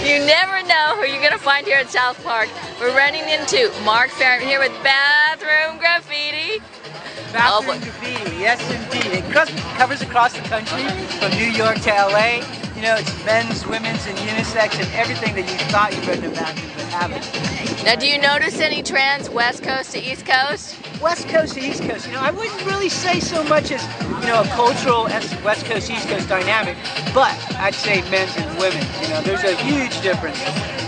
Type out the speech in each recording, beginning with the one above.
You never know who you're going to find here at South Park. We're running into Mark Farron here with Bathroom Graffiti. Bathroom Graffiti, yes indeed. It covers across the country, from New York to LA. You know, it's men's, women's, and unisex, and everything that you thought you read in a bathroom but haven't. Now, do you notice any trends, West Coast to East Coast? West Coast to East Coast, you know, I wouldn't really say so much as, you know, a cultural West Coast, East Coast dynamic, but I'd say men's and women. You know, there's a huge difference.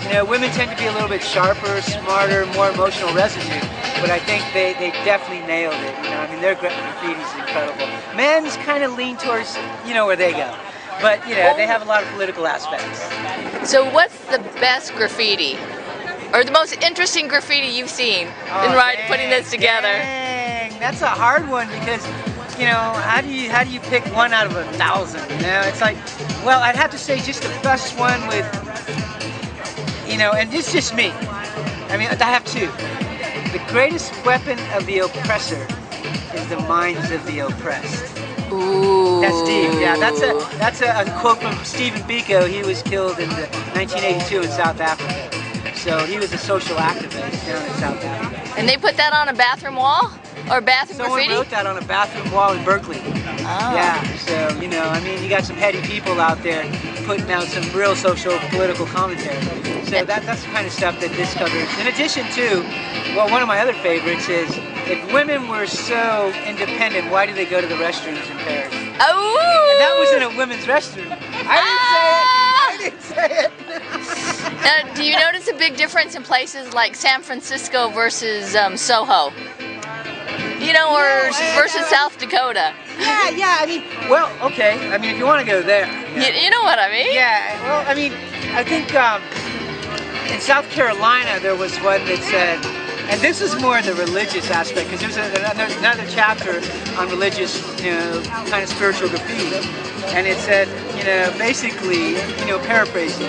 You know, women tend to be a little bit sharper, smarter, more emotional residue, but I think they definitely nailed it. You know, I mean, their graffiti is incredible. Men's kind of lean towards, you know, where they go. But, you know, they have a lot of political aspects. So what's the best graffiti? Or the most interesting graffiti you've seen in putting this together? Dang, that's a hard one because, you know, how do you pick one out of 1,000? You know, it's like, well, I'd have to say just the best one with, you know, and it's just me. I mean, I have two. The greatest weapon of the oppressor is the minds of the oppressed. Ooh. That's deep. Yeah, that's a quote from Stephen Biko. He was killed in 1982 in South Africa. So he was a social activist down in South Africa. And they put that on a bathroom wall? Or bathroom graffiti? Someone wrote that on a bathroom wall in Berkeley. Oh. Yeah, so, you know, I mean, you got some heady people out there putting out some real social, political commentary. So that's the kind of stuff that this covers. In addition to, well, one of my other favorites is, if women were so independent, why do they go to the restrooms in Paris? Oh! And that was in a women's restroom. I didn't say it. Do you notice a big difference in places like San Francisco versus Soho? You know, or versus South Dakota? Yeah, I mean, well, okay. I mean, if you want to go there. You know what I mean? Yeah, well, I mean, I think in South Carolina there was one that said, and this is more the religious aspect, because there's another chapter on religious, you know, kind of spiritual graffiti, and it said, you know, basically, you know, paraphrasing,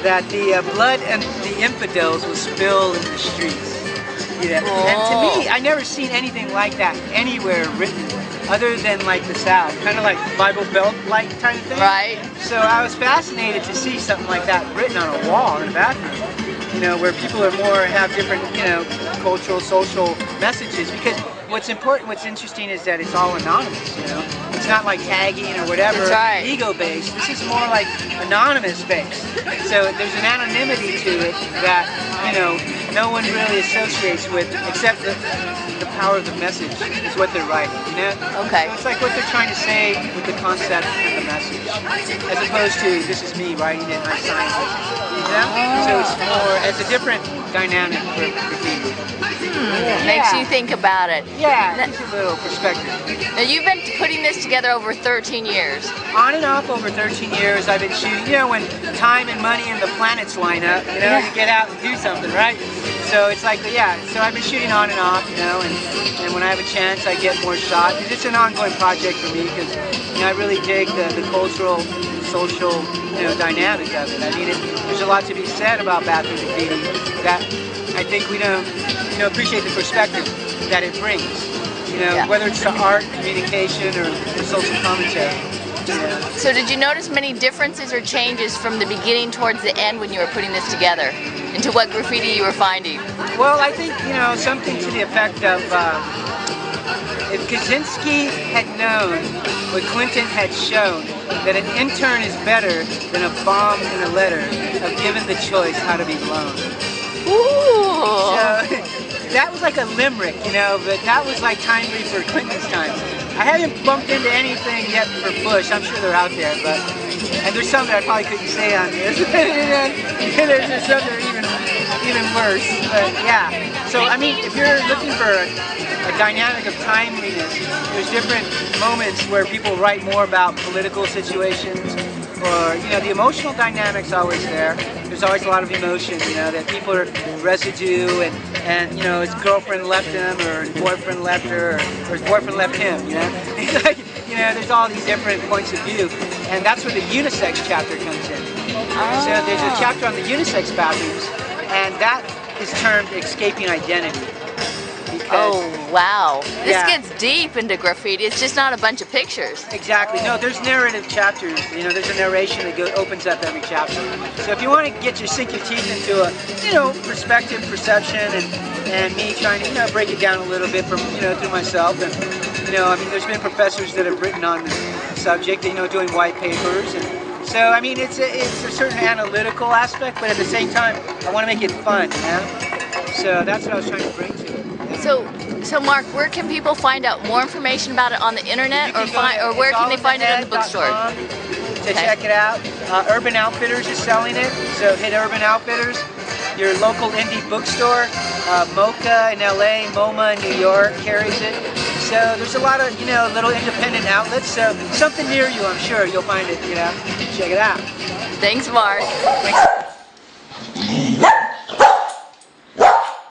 that the blood and the infidels will spill in the streets. Yeah. And to me, I never seen anything like that anywhere written, other than like the South, kind of like Bible Belt-like kind of thing. Right. So I was fascinated to see something like that written on a wall in a bathroom. You know, where people are have different, you know, cultural, social messages. Because what's important, what's interesting is that it's all anonymous, you know. It's not like tagging or whatever, ego-based. This is more like anonymous-based. So there's an anonymity to it that, you know, no one really associates with, except the power of the message is what they're writing, you know? Okay. So it's like what they're trying to say with the concept and the message, as opposed to, this is me writing it and I signed it, you know? So it's more, it's a different dynamic for graffiti. Makes you think about it. Yeah, it's a little perspective. Now you've been putting this together over 13 years. On and off over 13 years, I've been shooting, you know, when time and money and the planets line up, you know, you get out and do something, right? So it's like, yeah, so I've been shooting on and off, you know, and when I have a chance, I get more shots. It's an ongoing project for me because, you know, I really dig the cultural, social, you know, dynamic of it. I mean, there's a lot to be said about bathroom graffiti that I think we don't, you know, appreciate the perspective that it brings. You know, whether it's to art, communication, or social commentary. Yeah. So did you notice many differences or changes from the beginning towards the end when you were putting this together into what graffiti you were finding? Well, I think, you know, something to the effect of if Kaczynski had known what Clinton had shown, that an intern is better than a bomb in a letter of given the choice how to be blown. Ooh! So, that was like a limerick, you know, but that was like timely for Clinton's time. I haven't bumped into anything yet for Bush. I'm sure they're out there, but and there's some that I probably couldn't say on this. And there's some that are even worse. But yeah. So I mean, if you're looking for a dynamic of timeliness, there's different moments where people write more about political situations, or you know, the emotional dynamic's always there. There's always a lot of emotion, you know, that people are residue, and you know, his girlfriend left him, or his boyfriend left her, or his boyfriend left him, you know. It's like, you know, there's all these different points of view, and that's where the unisex chapter comes in. So there's a chapter on the unisex bathrooms, and that is termed escaping identity. Because, Oh, wow. This Yeah. gets deep into graffiti. It's just not a bunch of pictures. exactly. No, there's narrative chapters. You know, there's a narration that opens up every chapter. So if you want to sink your teeth into a, perspective, perception, and me trying to, break it down a little bit from, through myself. And, I mean, there's been professors that have written on the subject, doing white papers. And so, I mean, it's a certain analytical aspect, but at the same time, I want to make it fun, So that's what I was trying to bring to it. So Mark, where can people find out more information about it on the internet, or where can they find it in the bookstore? To check it out. Urban Outfitters is selling it, so hit Urban Outfitters. Your local indie bookstore, Mocha in LA, MoMA in New York carries it. So there's a lot of, little independent outlets. So something near you, I'm sure you'll find it. Check it out. Thanks, Mark. Thanks.